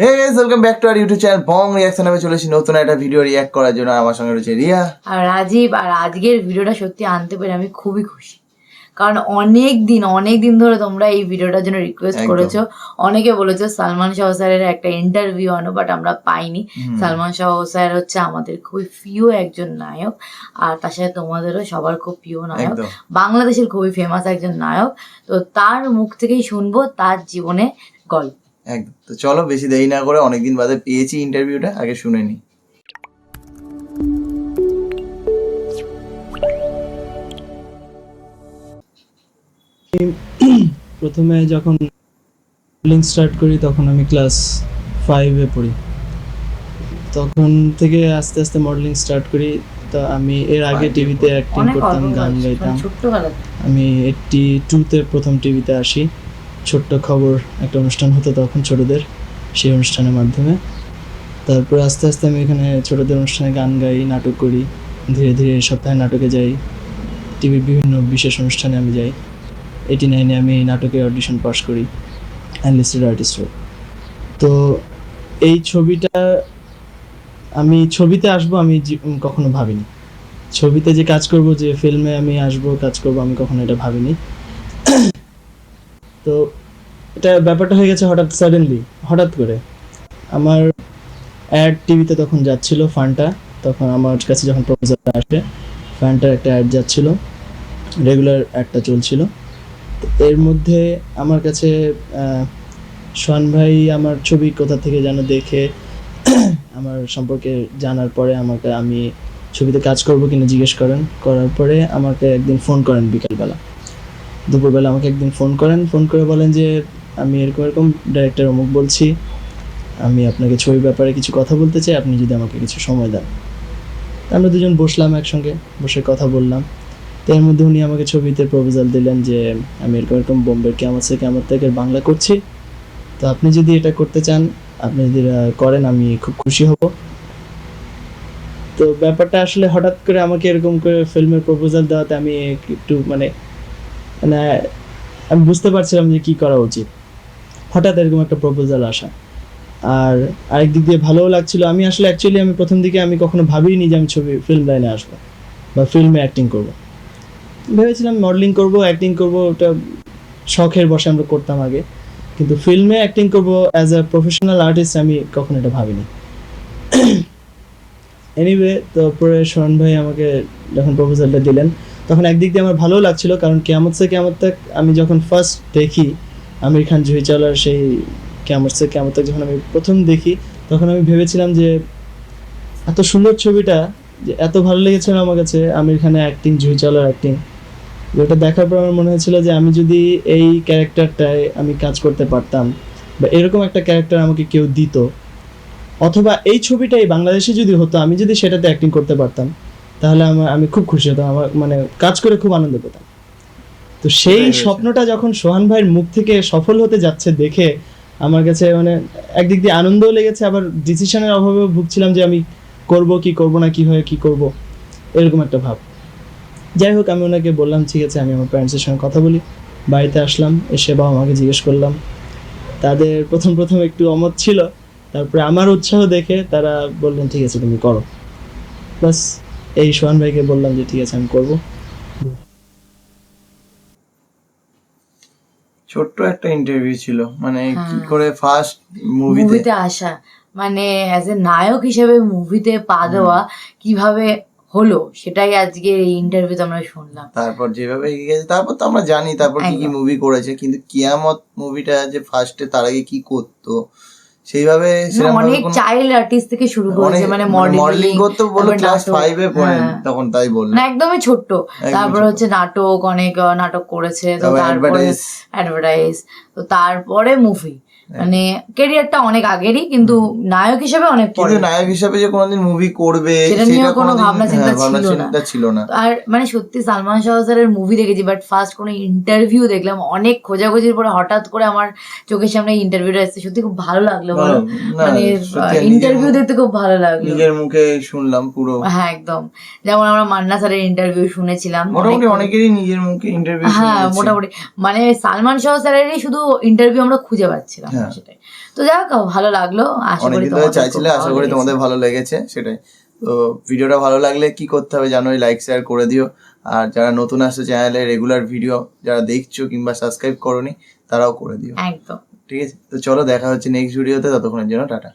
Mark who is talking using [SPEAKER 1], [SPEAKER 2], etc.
[SPEAKER 1] Hey guys, welcome back to our YouTube channel Bong Reaction. আমি চলে এসেছি নতুন একটা ভিডিও রিঅ্যাক্ট করার জন্য। আমার সঙ্গে রয়েছে রিয়া
[SPEAKER 2] আর রাজীব। আর আজকের ভিডিওটা সত্যি আনতে পেরে আমি খুবই খুশি, কারণ অনেক দিন ধরে তোমরা এই ভিডিওটার জন্য রিকোয়েস্ট করেছো। অনেকে বলেছো সালমান শাহ স্যারের একটা ইন্টারভিউ আনো, বাট আমরা পাইনি। সালমান শাহ স্যার হচ্ছে আমাদের খুবই প্রিয় একজন নায়ক, আর তার সাথে তোমাদেরও সবার খুব প্রিয় নায়ক, বাংলাদেশের খুবই ফেমাস একজন নায়ক। তো তার মুখ থেকেই শুনবো তার জীবনে গল্প।
[SPEAKER 1] একদম। তো চলো বেশি দেরি না করে, অনেকদিন বাদে পেয়েছি ইন্টারভিউটা, আগে শুনে নি।
[SPEAKER 3] প্রথমে যখন মডেলিং স্টার্ট করি তখন আমি ক্লাস 5-এ পড়ি। তখন থেকে আস্তে আস্তে মডেলিং স্টার্ট করি। তো আমি এর আগে টিভিতে অ্যাক্টিং করতাম, গান গাইতাম। আমি 82-তে প্রথম টিভিতে আসি। ছোট্ট খবর একটা অনুষ্ঠান হতো তখন ছোটদের, সেই অনুষ্ঠানের মাধ্যমে। তারপরে আস্তে আস্তে আমি এখানে ছোটদের অনুষ্ঠানে গান গাই, নাটক করি। ধীরে ধীরে সপ্তাহে নাটকে যাই, টিভির বিভিন্ন বিশেষ অনুষ্ঠানে আমি যাই। 89-এ আমি নাটকের অডিশন পাস করি অ্যানলিস্টেড আর্টিস্টে। তো এই ছবিটা, আমি ছবিতে আসবো আমি কখনো ভাবিনি। ছবিতে যে কাজ করব, যে ফিল্মে আমি আসবো কাজ করব, আমি কখনো এটা ভাবিনি। তো এটা ব্যাপারটা হয়ে গেছে হঠাৎ করে। আমার অ্যাড টিভিতে তখন যাচ্ছিল, ফান্টা। তখন আমার কাছে যখন প্রপোজালটা আসে, ফান্টার একটা অ্যাড যাচ্ছিল, রেগুলার অ্যাডটা চলছিল। এর মধ্যে আমার কাছে সোহান ভাই আমার ছবি কোথা থেকে যেন দেখে আমার সম্পর্কে জানার পরে আমি ছবিতে কাজ করব কিনা জিজ্ঞেস করার পরে আমাকে একদিন ফোন করেন দুপুরবেলা আমাকে একদিন ফোন করে বলেন যে আমি এরকম ডাইরেক্টর অমুক বলছি, আমি আপনাকে ছবির ব্যাপারে কিছু কথা বলতে চাই, আপনি যদি আমাকে কিছু সময় দেন। আমরা দুজন বসলাম, একসঙ্গে বসে কথা বললাম। তো এর মধ্যে উনি আমাকে ছবিতে প্রপোজাল দিলেন যে আমি এরকম বোম্বের কেয়ামত থেকে বাংলা করছি, তো আপনি যদি এটা করতে চান, আপনি যদি করেন, আমি খুব খুশি হব। তো ব্যাপারটা আসলে হঠাৎ করে আমাকে এরকম করে ফিল্মের প্রপোজাল দেওয়াতে আমি একটু মানে আমি বুঝতে পারছিলাম যে কি করা উচিত। হঠাৎ এরকম একটা প্রপোজাল আসা, আর আরেক দিক দিয়ে ভালোও লাগছিল। আমি আসলে আমি প্রথম দিকে আমি কখনো ভাবিনি যে আমি ফিল্ম লাইনে আসবো বা ফিল্মে অ্যাক্টিং করব। ভেবেছিলাম মডেলিং করব, অ্যাক্টিং করব, ওটা শখের বসে আমরা করতাম আগে, কিন্তু ফিল্মে অ্যাক্টিং করব অ্যাজ আ প্রফেশনাল আর্টিস্ট আমি কখনো এটা ভাবিনি। এনিওয়ে, তারপরে সোহান ভাই আমাকে যখন প্রপোজালটা দিলেন, তখন একদিক দিয়ে আমার ভালোও লাগছিল, কারণ কেয়ামত তক আমি যখন ফার্স্ট দেখি আমির খান জুহি চাওলার সেই কেয়ামত তক যখন আমি প্রথম দেখি, তখন আমি ভেবেছিলাম যে এত সুন্দর ছবিটা, যে এত ভালো লেগেছিল আমার কাছে আমির খানের অ্যাক্টিং, জুহি চাওলার অ্যাক্টিং। যেটা দেখার পর আমার মনে হয়েছিল যে আমি যদি এই ক্যারেক্টারটায় আমি কাজ করতে পারতাম, বা এরকম একটা ক্যারেক্টার আমাকে কেউ দিত, অথবা এই ছবিটাই বাংলাদেশে যদি হতো, আমি যদি সেটাতে অ্যাক্টিং করতে পারতাম, তাহলে আমি খুব খুশি হতাম। আমার মানে কাজ করে খুব আনন্দ পেতাম। তো সেই স্বপ্নটা যখন সোহান ভাইয়ের মুখ থেকে সফল হতে যাচ্ছে দেখে আমার কাছে মানে একদিক দিয়ে আনন্দও লেগেছে, আবার ডিসিশনের অভাবেও ভুগছিলাম যে আমি করব কি করব না, কিভাবে কি করব, এরকম একটা ভাব। যাই হোক, আমি ওনাকে বললাম ঠিক আছে, আমি আমার প্যারেন্টসের সঙ্গে কথা বলি। বাড়িতে আসলাম, এসে বাবা মাকে জিজ্ঞেস করলাম। তাদের প্রথম একটু অমত ছিল, তারপরে আমার উৎসাহ দেখে তারা বললেন ঠিক আছে তুমি করো। বাস এই সোহান ভাইকে বললাম যে ঠিক আছে আমি করব।
[SPEAKER 1] ছোট্ট একটা ইন্টারভিউ ছিল, মানে কি করে ফার্স্ট মুভিতে
[SPEAKER 2] আসা, মানে অ্যাজ এ নায়ক হিসেবে মুভিতে পা দেওয়া কিভাবে হলো, সেটাই আজকে এই ইন্টারভিউতে আমরা শুনলাম।
[SPEAKER 1] তারপর যেভাবে এগিয়ে গেছে, তারপর তো আমরা জানি তারপর কি মুভি করেছে, কিন্তু কিয়ামত মুভিটা যে ফার্স্টে তার আগে কি করতো সেইভাবে
[SPEAKER 2] অনেক চাইল্ড আর্টিস্ট থেকে শুরু করেছে, মানে
[SPEAKER 1] মডেলিং করতে বলে ক্লাস 5-এ পড়েন তখন, তাই বললেন,
[SPEAKER 2] না একদমই ছোট্ট। তারপরে হচ্ছে অনেক নাটক করেছে, তো তারপরে অ্যাডভার্টাইজ, তো তারপরে মুভি, মানে ক্যারিয়ারটা অনেক আগেরই, কিন্তু নায়ক হিসেবে অনেক পরে।
[SPEAKER 1] কিন্তু নায়ক হিসেবে যে কোনোদিন মুভি করবে
[SPEAKER 2] সেটা নিয়ে কোনো ভাবনা চিন্তা
[SPEAKER 1] ছিল না।
[SPEAKER 2] আর মানে সত্যি সালমান শাহ স্যারের মুভি দেখেছি, বাট ফার্স্ট কোনো ইন্টারভিউ দেখলাম অনেক খোঁজাখুঁজির পরে, হঠাৎ করে আমার চোখের সামনে ইন্টারভিউটা এসেছে, সত্যি খুব ভালো লাগলো। মানে ইন্টারভিউ দেখতে খুব ভালো লাগলো,
[SPEAKER 1] নিজের মুখে শুনলাম পুরো।
[SPEAKER 2] হ্যাঁ একদম, যেমন আমরা মান্না স্যারের ইন্টারভিউ শুনেছিলাম,
[SPEAKER 1] মোটামুটি অনেকেরই নিজের মুখে ইন্টারভিউ।
[SPEAKER 2] হ্যাঁ মোটামুটি, মানে সালমান শাহ স্যারেরই শুধু ইন্টারভিউ আমরা খুঁজে পাচ্ছিলাম।
[SPEAKER 1] হ্যাঁ।
[SPEAKER 2] সেটাই। তো যাই হোক, ভালো লাগলো, আশা করি
[SPEAKER 1] অনেকদিন ধরে
[SPEAKER 2] তোমাদের
[SPEAKER 1] চাইছিলে,
[SPEAKER 2] খুব
[SPEAKER 1] আশা
[SPEAKER 2] ভালো
[SPEAKER 1] করি
[SPEAKER 2] লেগেছে।
[SPEAKER 1] তোমাদের ভালো লেগেছে, সেটাই। তো ভিডিওটা ভালো লাগলে কি করতে হবে জানোই, লাইক শেয়ার করে দিও। আর যারা নতুন আসছে চ্যানেলে, রেগুলার ভিডিও যারা দেখছো কিংবা সাবস্ক্রাইব করোনি, তারাও করে দিও,
[SPEAKER 2] একদম।
[SPEAKER 1] ঠিক আছে? তো চলো, দেখা হচ্ছে নেক্সট ভিডিওতে, ততক্ষণের জন্য টাটা।